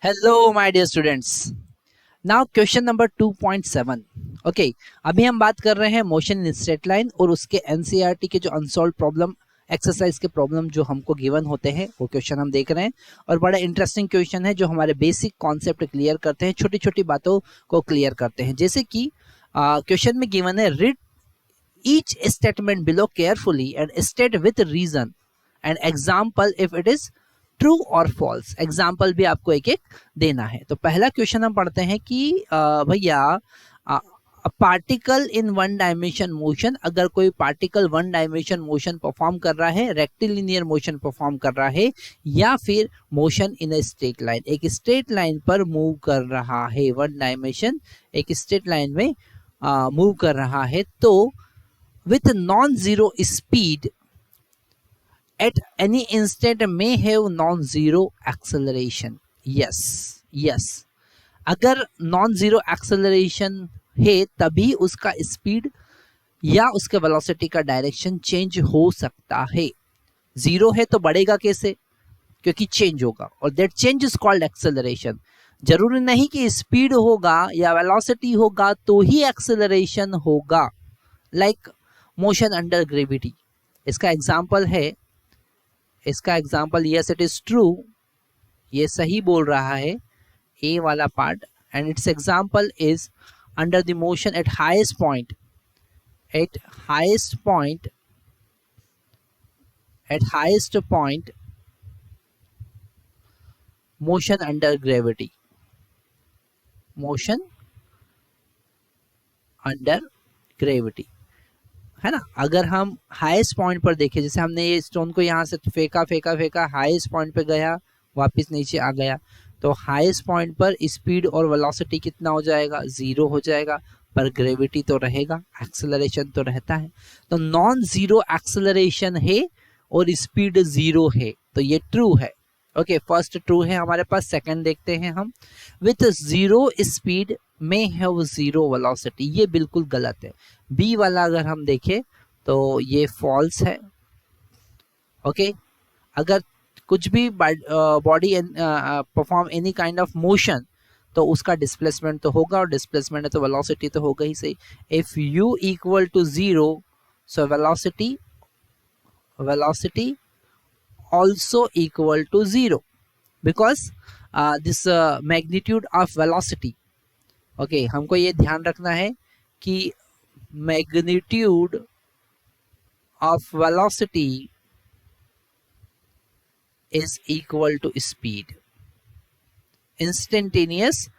Hello my dear students. Now question number 2.7। Okay, अभी हम बात कर रहे हैं मोशन इन स्ट्रेट लाइन और उसके एनसीईआरटी के जो अनसॉल्व प्रॉब्लम एक्सरसाइज के प्रॉब्लम जो हमको गिवन होते हैं वो क्वेश्चन हम देख रहे हैं। और बड़ा इंटरेस्टिंग क्वेश्चन है जो हमारे बेसिक कॉन्सेप्ट क्लियर करते हैं, छोटी छोटी बातों को क्लियर करते हैं। जैसे कि क्वेश्चन में गिवन है, read each statement below carefully and state with reason and example if it is true और फॉल्स। एग्जाम्पल भी आपको एक एक देना है। तो पहला क्वेश्चन हम पढ़ते हैं कि भैया particle in one dimension motion, अगर कोई particle one dimension motion perform कर रहा है, रेक्टिलिनियर मोशन परफॉर्म कर रहा है, या फिर motion in a straight line, एक स्ट्रेट लाइन पर मूव कर रहा है, वन डायमेंशन एक स्ट्रेट लाइन में मूव कर रहा है, तो with non zero speed at any instant may have non-zero acceleration। yes, अगर नॉन जीरो एक्सेलरेशन है तभी उसका स्पीड या उसके वेलोसिटी का डायरेक्शन चेंज हो सकता है। जीरो है तो बढ़ेगा कैसे, क्योंकि चेंज होगा, और that change is called acceleration. जरूरी नहीं कि स्पीड होगा या वेलोसिटी होगा तो ही एक्सेलरेशन होगा। लाइक मोशन अंडर ग्रेविटी, इसका एग्जाम्पल है, इसका example yes it is true, ये सही बोल रहा है ए वाला part, and it's example is under the motion eight highest point, eight highest point, eight highest point motion under gravity, motion under gravity, है ना। अगर हम हाईएस्ट पॉइंट पर देखें, जैसे हमने ये स्टोन को यहाँ से फेंका फेंका फेंका, हाईएस्ट पॉइंट पे गया, वापस नीचे आ गया, तो हाईएस्ट पॉइंट पर स्पीड और वेलोसिटी कितना हो जाएगा, जीरो हो जाएगा, पर ग्रेविटी तो रहेगा, एक्सेलरेशन तो रहता है। तो नॉन जीरो एक्सेलरेशन है और स्पीड जीरो है, तो ये ट्रू है। ओके, फर्स्ट ट्रू है हमारे पास। सेकंड देखते हैं हम, विथ जीरो स्पीड में हैव जीरो वेलोसिटी, ये बिल्कुल गलत है। बी वाला अगर हम देखें तो ये फॉल्स है। ओके, अगर कुछ भी body perform any kind of motion तो उसका डिस्प्लेसमेंट तो होगा, और डिस्प्लेसमेंट है तो वेलोसिटी तो होगा ही सही। If u equal to zero, so velocity also equal to zero, because this magnitude of velocity, okay, हमको ये ध्यान रखना है कि magnitude of velocity is equal to speed। Instantaneous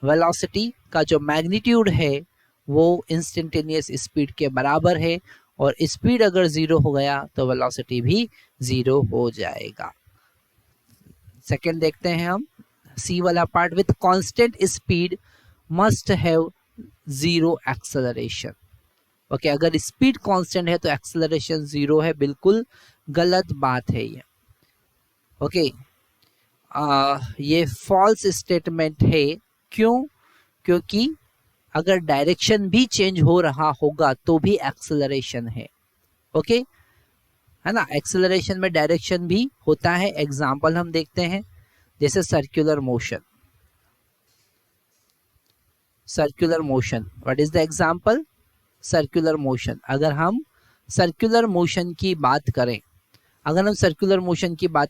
velocity का जो मैग्नीट्यूड है वो इंस्टेंटेनियस स्पीड के बराबर है, और स्पीड अगर जीरो हो गया तो वेलोसिटी भी जीरो हो जाएगा। सेकंड देखते हैं हम, सी वाला part, with constant speed must have zero acceleration. Okay, अगर स्पीड कांस्टेंट है तो एक्सेलरेशन जीरो है, बिल्कुल गलत बात है ये। ओके, ये फॉल्स स्टेटमेंट है। क्यों? क्योंकि अगर डायरेक्शन भी चेंज हो रहा होगा तो भी एक्सेलरेशन है। ओके, है ना, एक्सेलरेशन में डायरेक्शन भी होता है। एग्जाम्पल हम देखते हैं, जैसे circular motion. Circular motion, what is the example? Circular motion. अगर हम सर्कुलर मोशन की बात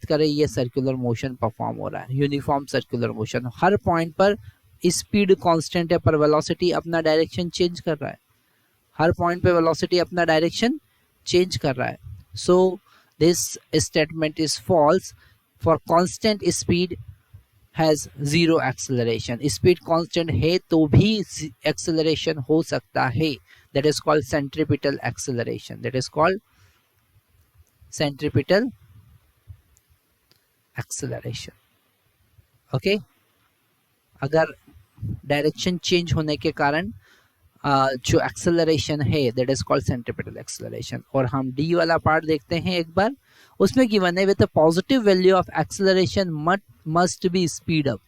करें, ये सर्कुलर मोशन परफॉर्म हो रहा है, यूनिफॉर्म सर्कुलर मोशन। हर पॉइंट पर स्पीड कांस्टेंट है, पर वेलोसिटी अपना डायरेक्शन चेंज कर रहा है। हर पॉइंट पे वेलोसिटी अपना डायरेक्शन चेंज कर रहा है। So this statement is false. For constant speed has zero acceleration. Speed constant है तो भी एक्सेलरेशन हो सकता है, that is called centripetal acceleration, that is called centripetal acceleration. Okay, अगर डायरेक्शन चेंज होने के कारण जो एक्सेलरेशन है that is called centripetal acceleration. और हम डी वाला पार्ट देखते हैं एक बार, उसमें गिवन है, with a positive value of acceleration must be speed up.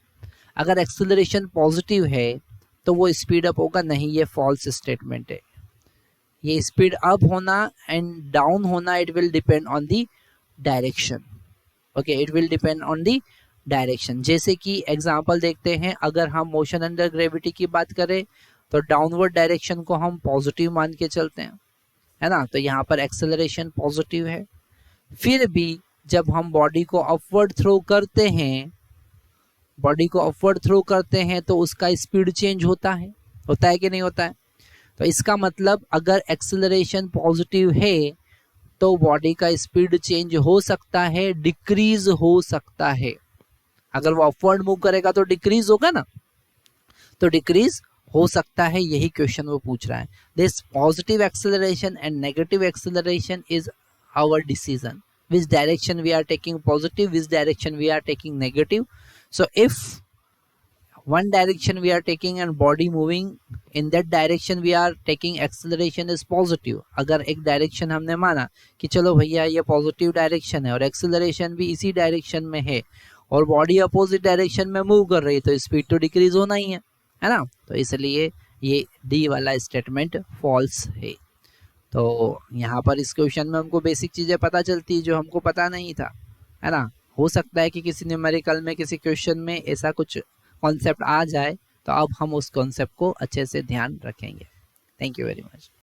अगर एक्सेलरेशन पॉजिटिव है तो वो स्पीड अप होगा नहीं, ये फॉल्स स्टेटमेंट है। ये स्पीड अप होना एंड डाउन होना, it will depend on the direction. Okay, it will depend on the direction. जैसे कि एग्जांपल देखते हैं, अगर हम मोशन अंडर ग्रेविटी की बात करें तो डाउनवर्ड डायरेक्शन को हम पॉजिटिव मान के चलते हैं, है ना, तो यहाँ पर एक्सेलरेशन पॉजिटिव है। फिर भी जब हम बॉडी को अपवर्ड थ्रो करते हैं, तो उसका स्पीड चेंज होता है कि नहीं होता है? तो इसका मतलब अगर एक्सेलरेशन पॉजिटिव है तो बॉडी का स्पीड चेंज हो सकता है, डिक्रीज हो सकता है। अगर वो अपवर्ड मूव करेगा तो डिक्रीज होगा ना, तो डिक्रीज हो सकता है, यही क्वेश्चन वो पूछ रहा है। This positive acceleration and negative acceleration is our decision, which direction we are taking positive, which direction we are taking negative. So if one direction we are taking and body moving in that direction we are taking acceleration is positive, अगर एक direction हमने माना कि चलो भैया ये positive direction है और एक्सेलरेशन भी इसी डायरेक्शन में है और बॉडी अपोजिट डायरेक्शन में मूव कर रही है, तो स्पीड तो डिक्रीज होना ही है ना, तो इसलिए ये डी वाला स्टेटमेंट फॉल्स है। तो यहाँ पर इस क्वेश्चन में हमको बेसिक चीज़ें पता चलती है जो हमको पता नहीं था, है ना। हो सकता है कि किसी न्यूमेरिकल में किसी क्वेश्चन में ऐसा कुछ कॉन्सेप्ट आ जाए, तो अब हम उस कॉन्सेप्ट को अच्छे से ध्यान रखेंगे। Thank you very much.